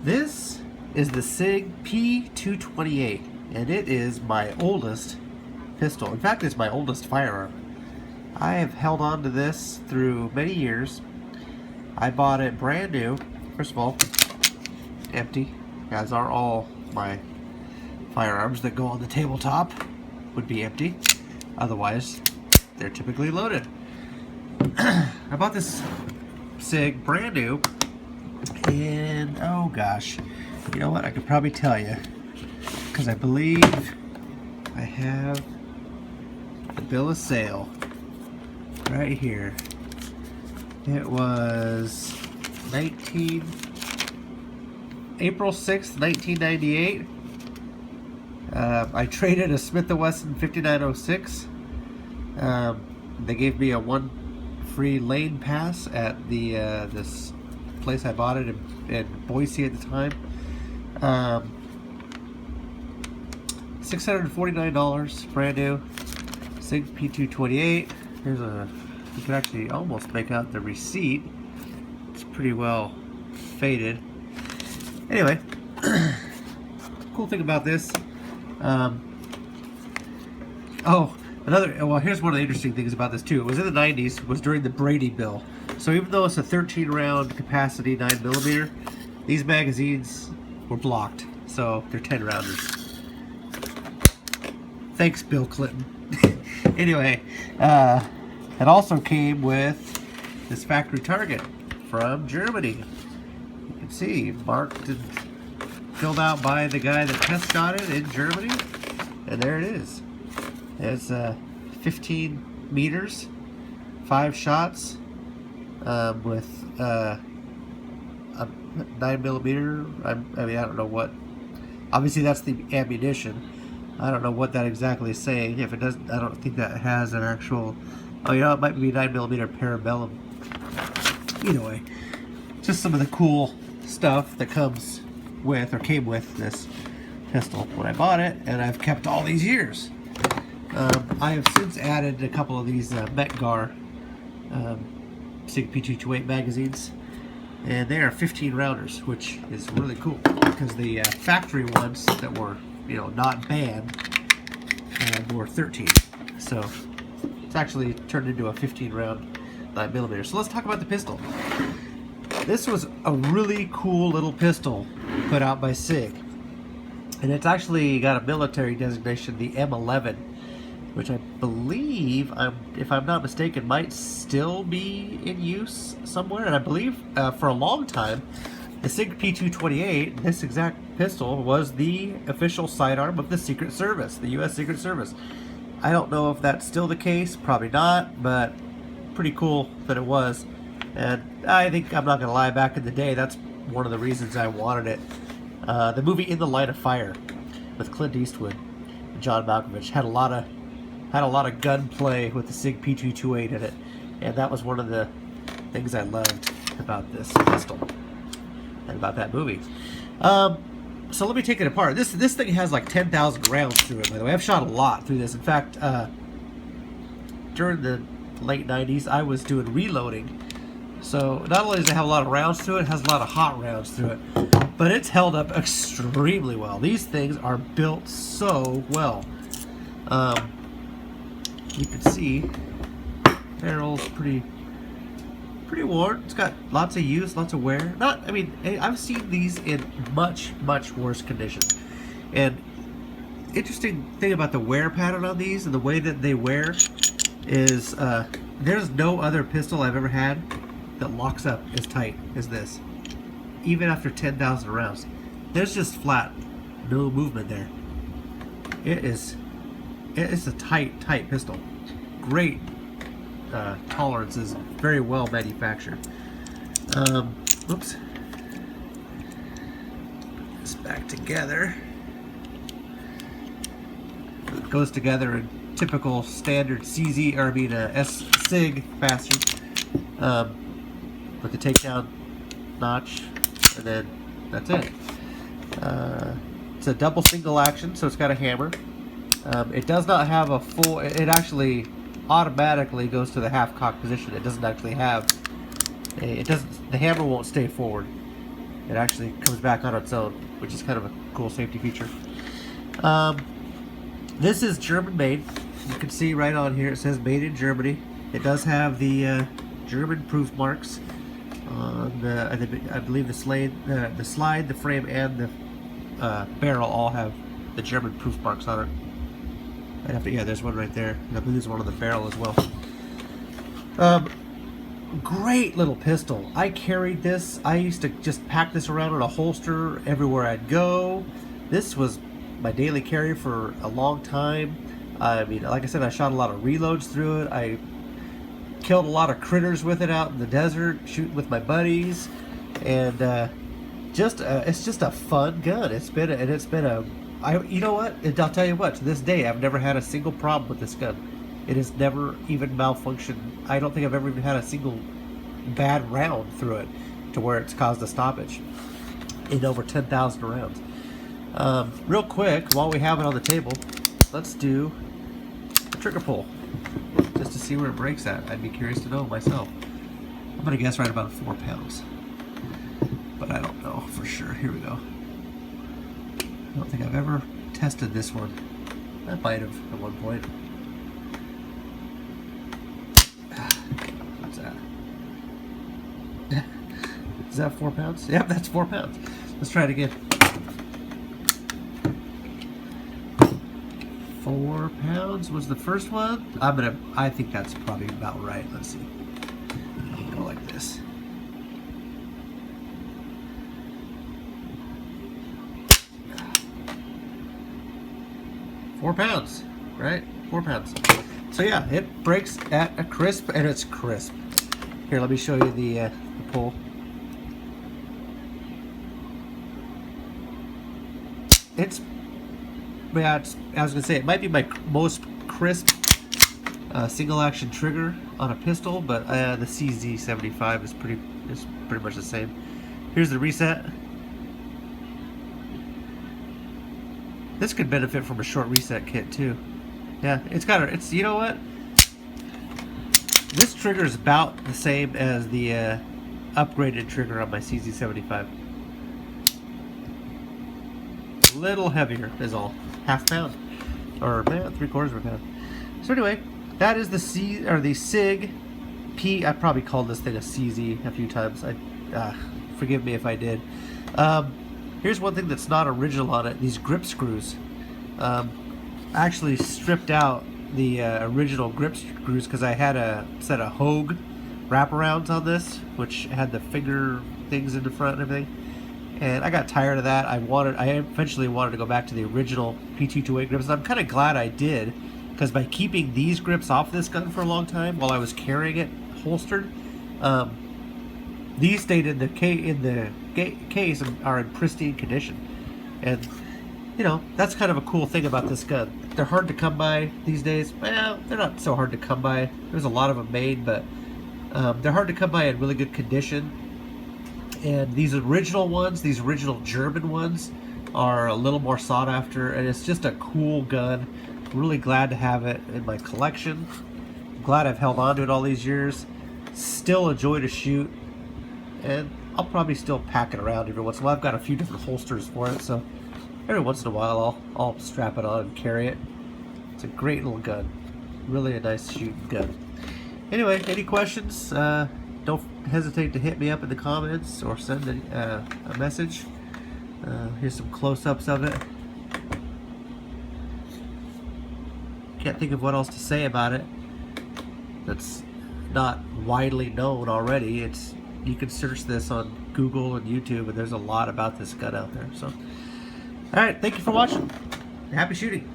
This is the Sig P228, and it is my oldest pistol. In fact, it's my oldest firearm. I have held on to this through many years. I bought it brand new. First of all, empty, as are all my firearms that go on the tabletop, would be empty. Otherwise, they're typically loaded. I bought this Sig brand new, and oh gosh, you know what, I could probably tell you, because I believe I have the bill of sale right here. It was April 6th, 1998. I traded a Smith & Wesson 5906. They gave me a one free lane pass at the this place I bought it in Boise at the time. $649, brand new Sig P228. Here's a, you can actually almost make out the receipt. It's pretty well faded. Anyway, cool thing about this. Here's one of the interesting things about this too. It was in the 90s, it was during the Brady bill. So even though it's a 13 round capacity 9mm, these magazines were blocked. So they're 10 rounders. Thanks, Bill Clinton. Anyway, it also came with this factory target from Germany. You can see marked and filled out by the guy that test shot it in Germany, and there it is. It's 15 meters, 5 shots, with a 9mm. I mean, I don't know what. Obviously, that's the ammunition. I don't know what that exactly is saying. If it doesn't, I don't think that has an actual. Oh, you know, it might be 9mm parabellum. Either way, just some of the cool stuff that comes with or came with this pistol when I bought it, and I've kept all these years. I have since added a couple of these Metgar Sig P228 magazines, and they are 15 rounders, which is really cool because the factory ones that were, you know, not banned were 13. So it's actually turned into a 15 round 9mm. So let's talk about the pistol. This was a really cool little pistol put out by Sig, and it's actually got a military designation, the M11, which I believe, if I'm not mistaken, might still be in use somewhere. And I believe for a long time, the Sig P228, this exact pistol, was the official sidearm of the Secret Service, the U.S. Secret Service. I don't know if that's still the case, probably not, but pretty cool that it was. And I think, I'm not going to lie, back in the day, that's one of the reasons I wanted it. The movie In the Line of Fire with Clint Eastwood and John Malkovich had a lot of gunplay with the Sig P228 in it, and that was one of the things I loved about this pistol and about that movie. So let me take it apart. This thing has like 10,000 rounds through it, by the way. I've shot a lot through this. In fact, during the late 90s, I was doing reloading. So not only does it have a lot of rounds through it, it has a lot of hot rounds through it. But it's held up extremely well. These things are built so well. You can see barrel's pretty worn. It's got lots of use, lots of wear. I've seen these in much worse condition. And interesting thing about the wear pattern on these and the way that they wear is there's no other pistol I've ever had that locks up as tight as this, even after 10,000 rounds. There's just flat, no movement there. It's a tight pistol. Great tolerances, very well manufactured. Oops. Put this back together. It goes together in typical standard SIG fashion, with the takedown notch, and then that's it. It's a double single action, so it's got a hammer. It does not have a full. It actually automatically goes to the half cock position. It doesn't actually have. The hammer won't stay forward. it actually comes back on its own, which is kind of a cool safety feature. This is German made. You can see right on here it says made in Germany. It does have the German proof marks on the, I believe the slide, the frame, and the barrel all have the German proof marks on it. Yeah, there's one right there. I believe there's one on the barrel as well. Great little pistol. I carried this. I used to just pack this around in a holster everywhere I'd go. This was my daily carry for a long time. I mean, like I said, I shot a lot of reloads through it. I killed a lot of critters with it out in the desert, shooting with my buddies, and it's just a fun gun. You know what? I'll tell you what. To this day, I've never had a single problem with this gun. It has never even malfunctioned. I don't think I've ever even had a single bad round through it to where it's caused a stoppage in over 10,000 rounds. Real quick, while we have it on the table, let's do a trigger pull just to see where it breaks at. I'd be curious to know myself. I'm gonna guess right about 4 pounds, but I don't know for sure. Here we go. I don't think I've ever tested this one. I might have at one point. What's that? Is that 4 pounds? Yep, that's 4 pounds. Let's try it again. 4 pounds was the first one. I think that's probably about right. Let's see. Go like this. £4, right? 4 pounds. So yeah, it breaks at a crisp, and it's crisp. Here, let me show you the pull. I was gonna say it might be my most crisp single action trigger on a pistol, but the CZ75 is pretty much the same. Here's the reset. This could benefit from a short reset kit too. Yeah, it's you know what? This trigger is about the same as the upgraded trigger on my CZ75. A little heavier is all. Half pound, or 3/4 of a pound. So anyway, that is the Sig P. I probably called this thing a CZ a few times. Forgive me if I did. Here's one thing that's not original on it: these grip screws. I actually stripped out the original grip screws because I had a set of Hogue wraparounds on this, which had the finger things in the front and everything. And I got tired of that. I eventually wanted to go back to the original P228 grips. And I'm kind of glad I did, because by keeping these grips off this gun for a long time while I was carrying it holstered, these stayed in the case and are in pristine condition. And you know, that's kind of a cool thing about this gun. They're hard to come by these days. Well, they're not so hard to come by. There's a lot of them made, but they're hard to come by in really good condition. And these original ones, these original German ones, are a little more sought after, and it's just a cool gun. Really glad to have it in my collection. Glad I've held on to it all these years. Still a joy to shoot, and I'll probably still pack it around every once in a while. I've got a few different holsters for it, so every once in a while I'll strap it on and carry it. It's a great little gun. Really a nice shooting gun. Anyway, any questions? Don't hesitate to hit me up in the comments or send a message. Here's some close-ups of it. Can't think of what else to say about it that's not widely known already. You can search this on Google and YouTube, and there's a lot about this gun out there. So, all right, thank you for watching. Happy shooting.